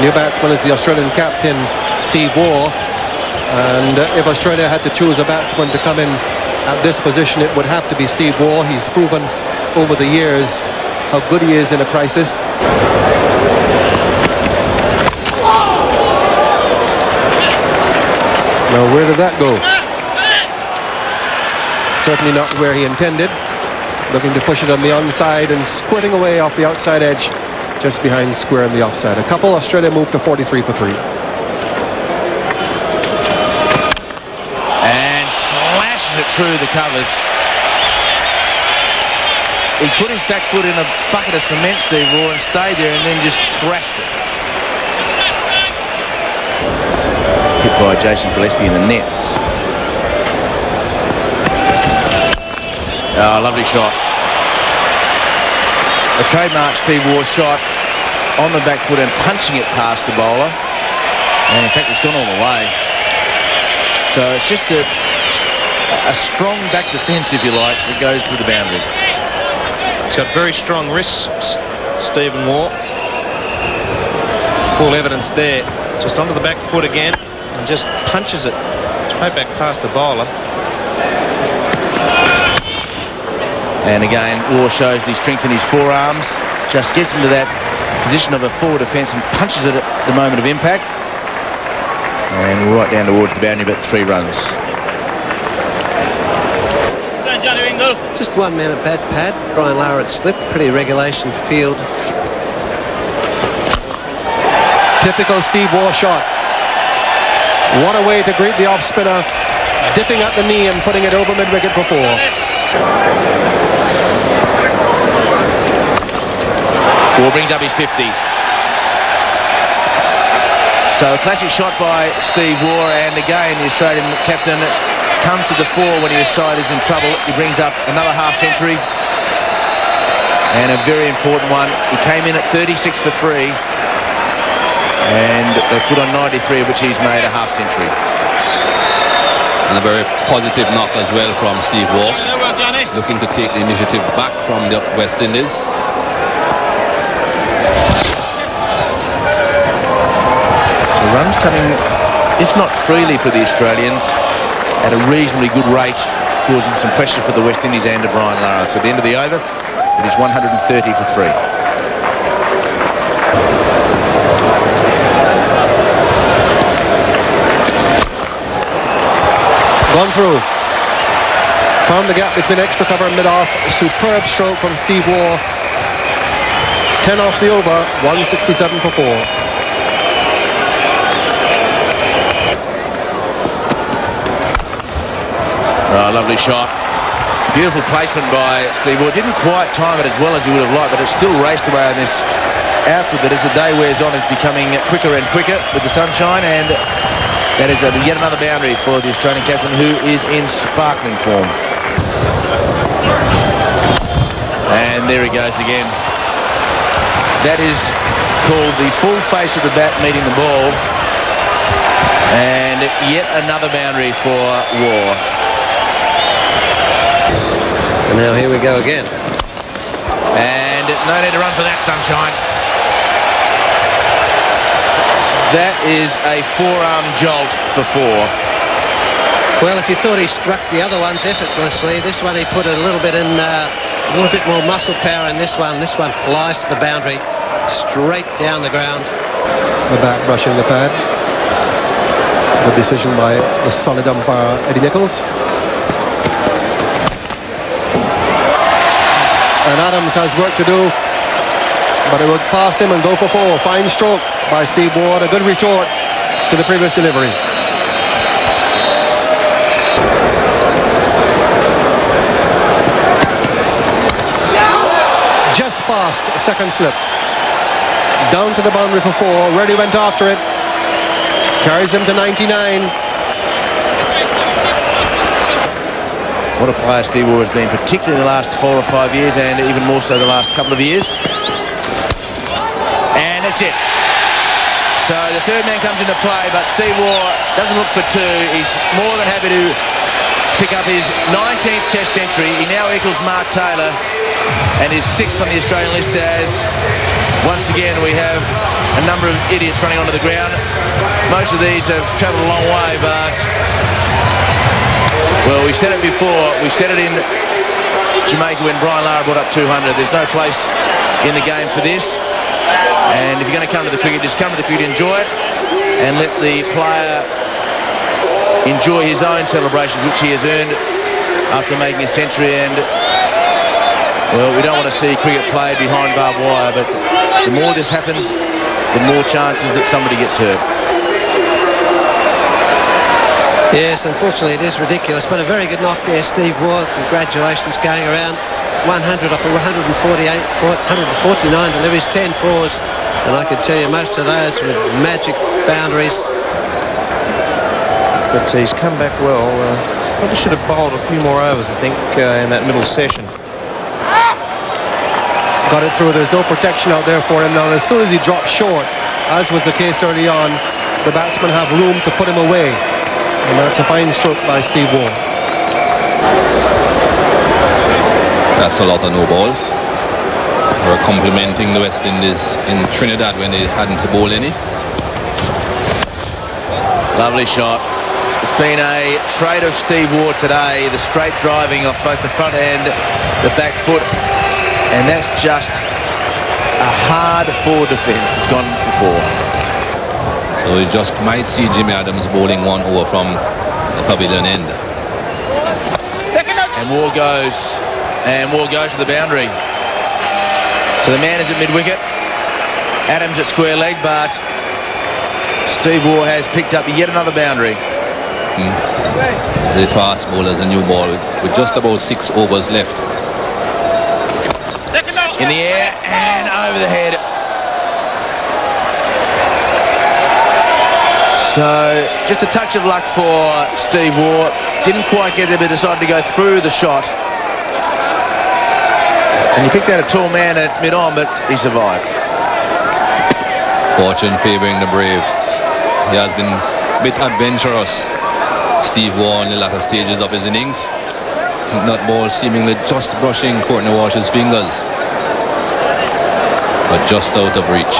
New batsman is the Australian captain, Steve Waugh. And if Australia had to choose a batsman to come in at this position, it would have to be Steve Waugh. He's proven over the years how good he is in a crisis. Now, where did that go? Certainly not where he intended. Looking to push it on the onside and squirting away off the outside edge, just behind square on the offside. A couple. Australia moved to 43 for 3. And slashes it through the covers. He put his back foot in a bucket of cement, Steve Waugh, and stayed there and then just thrashed it. Hit by Jason Gillespie in the nets. Oh, lovely shot. A trademark Steve Waugh shot on the back foot and punching it past the bowler. And in fact, it's gone all the way. So it's just a strong back defence, if you like, that goes to the boundary. He's got very strong wrists, Stephen Waugh. Full evidence there. Just onto the back foot again and just punches it straight back past the bowler. And again, Waugh shows the strength in his forearms. Just gets into that position of a forward defence and punches it at the moment of impact. And right down towards the boundary, about 3 runs. Just 1 man at bat pad. Brian Lara at slip. Pretty regulation field. Typical Steve Waugh shot. What a way to greet the off spinner, dipping at the knee and putting it over mid-wicket for 4. Waugh brings up his 50. So a classic shot by Steve Waugh, and again the Australian captain comes to the fore when his side is in trouble. He brings up another half-century, and a very important one. He came in at 36 for 3, and they put on 93, of which he's made a half-century. And a very positive knock as well from Steve Waugh, looking to take the initiative back from the West Indies. So runs coming, if not freely for the Australians, at a reasonably good rate, causing some pressure for the West Indies and to Brian Lara. So at the end of the over, it is 130 for 3. Gone through. Found the gap between extra cover and mid-off. Superb stroke from Steve Waugh. 10 off the over, 167 for 4. Oh, lovely shot. Beautiful placement by Steve Waugh. Didn't quite time it as well as he would have liked, but it's still raced away on this outfit that as the day wears on is becoming quicker and quicker with the sunshine, and that is yet another boundary for the Australian captain, who is in sparkling form. And there he goes again. That is called the full face of the bat meeting the ball. And yet another boundary for Waugh. And now here we go again. And no need to run for that, sunshine. That is a forearm jolt for 4. Well, if you thought he struck the other ones effortlessly, this one he put a little bit in, a little bit more muscle power in this one. This one flies to the boundary, straight down the ground. The bat brushing the pad. Good decision by the solid umpire, Eddie Nichols. And Adams has work to do, but it would pass him and go for 4. Fine stroke by Steve Waugh. A good retort to the previous delivery. Just past second slip. Down to the boundary for 4. Really went after it. Carries him to 99. What a player Steve Waugh has been, particularly in the last 4 or 5 years, and even more so the last couple of years. And that's it. So the third man comes into play, but Steve Waugh doesn't look for 2. He's more than happy to pick up his 19th Test century. He now equals Mark Taylor and is 6th on the Australian list, as once again we have a number of idiots running onto the ground. Most of these have travelled a long way, but, well, we said it before. We said it in Jamaica when Brian Lara brought up 200. There's no place in the game for this. And if you're going to come to the cricket, just come to the cricket, enjoy it, and let the player enjoy his own celebrations, which he has earned after making a century. And, well, we don't want to see cricket played behind barbed wire, but the more this happens, the more chances that somebody gets hurt. Yes, unfortunately it is ridiculous, but a very good knock there, Steve Waugh. Congratulations, going around 100 off 149 deliveries, 10 fours, and I can tell you most of those with magic boundaries. But he's come back well. Probably should have bowled a few more overs, I think, in that middle session. Got it through. There's no protection out there for him now. And as soon as he drops short, as was the case early on, the batsmen have room to put him away. And that's a fine stroke by Steve Waugh. That's a lot of no balls. We're complimenting the West Indies in Trinidad when they hadn't to bowl any. Lovely shot. It's been a trade of Steve Waugh today, the straight driving off both the front and the back foot, and that's just a hard forward defence. It's gone for 4. So we just might see Jimmy Adams bowling 1 over from the pavilion end. And Waugh goes to the boundary. So the man is at mid-wicket, Adams at square leg, but Steve Waugh has picked up yet another boundary. The fast bowlers, a new ball with just about 6 overs left. In the air and over the head. So just a touch of luck for Steve Waugh. Didn't quite get there, but decided to go through the shot. And he picked out a tall man at mid-on, but he survived. Fortune favouring the brave. He has been a bit adventurous, Steve Waugh, in the latter stages of his innings. That ball seemingly just brushing Courtney Walsh's fingers, but just out of reach.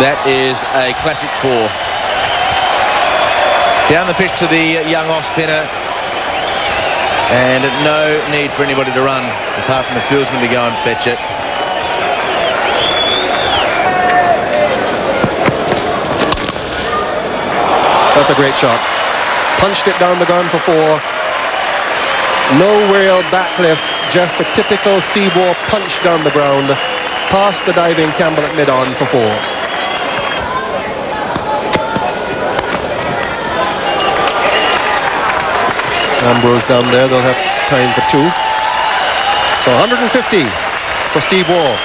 That is a classic 4. Down the pitch to the young off-spinner. And no need for anybody to run, apart from the fieldsman to go and fetch it. That's a great shot. Punched it down the ground for 4. No real backlift, just a typical Steve Waugh punch down the ground, past the diving Campbell at mid-on for 4. Ambrose down there, they'll have time for 2. So 150 for Steve Waugh.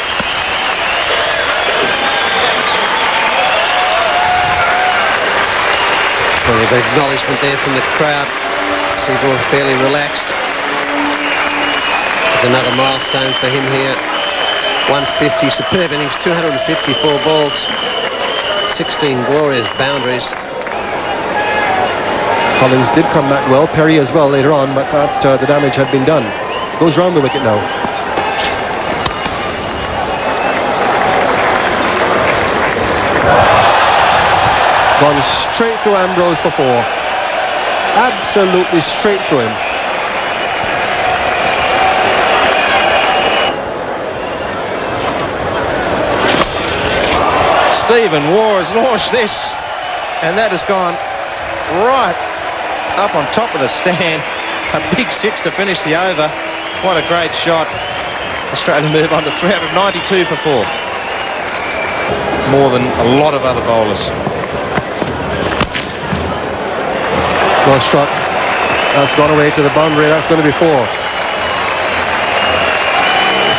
Plenty of acknowledgement there from the crowd. Steve Waugh fairly relaxed. It's another milestone for him here. 150, superb innings, 254 balls, 16 glorious boundaries. Collins did come back well, Perry as well later on, but that, the damage had been done. Goes round the wicket now. Gone straight through Ambrose for 4. Absolutely straight through him. Stephen Waugh has launched this, and that has gone right up on top of the stand. A big 6 to finish the over. What a great shot. Australia move on to 392 for 4. More than a lot of other bowlers. Well struck. That's gone away to the boundary. That's going to be 4.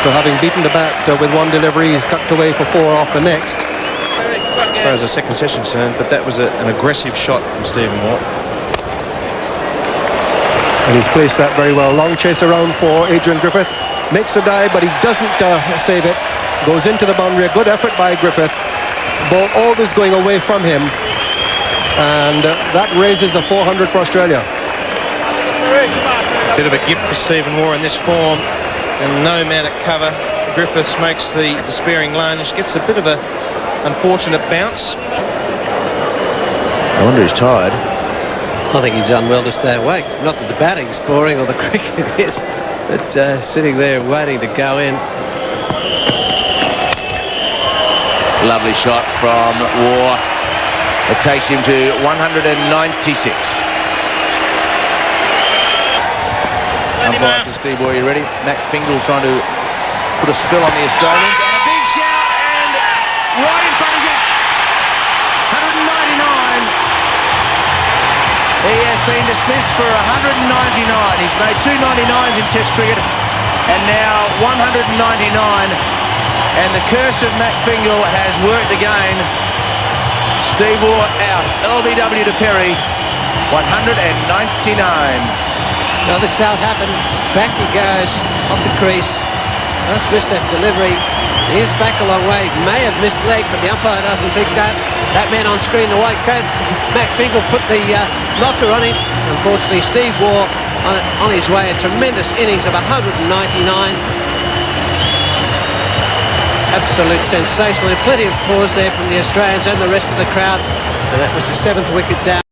So having beaten the bat with 1 delivery, he's tucked away for 4 off the next. As far as the second session concerned, but that was an aggressive shot from Stephen Waugh. And he's placed that very well. Long chase around for Adrian Griffith. Makes a dive, but he doesn't save it. Goes into the boundary. A good effort by Griffith. Ball always going away from him. And that raises the 400 for Australia. Bit of a gift for Stephen Waugh in this form, and no man at cover. Griffiths makes the despairing lunge, gets a bit of a unfortunate bounce. I wonder he's tired. I think he's done well to stay awake. Not that the batting's boring or the cricket is, but sitting there waiting to go in. Lovely shot from Waugh. It takes him to 196. Umpire to Steve Waugh, you ready? Mac Fingal trying to put a spell on the Australians. And a big shout, and right in front of him. 199. He has been dismissed for 199. He's made 2 99s in Test cricket, and now 199. And the curse of Mac Fingal has worked again. Steve Waugh out. LBW to Perry. 199. Well, this is how it happened. Back he goes off the crease. Just missed that delivery. He is back a long way. May have missed leg, but the umpire doesn't think that. That man on screen, the white coat, Mac Fingal, put the knocker on him. Unfortunately, Steve Waugh on his way. A tremendous innings of 199. Absolute sensational. And plenty of applause there from the Australians and the rest of the crowd. And that was the 7th wicket down.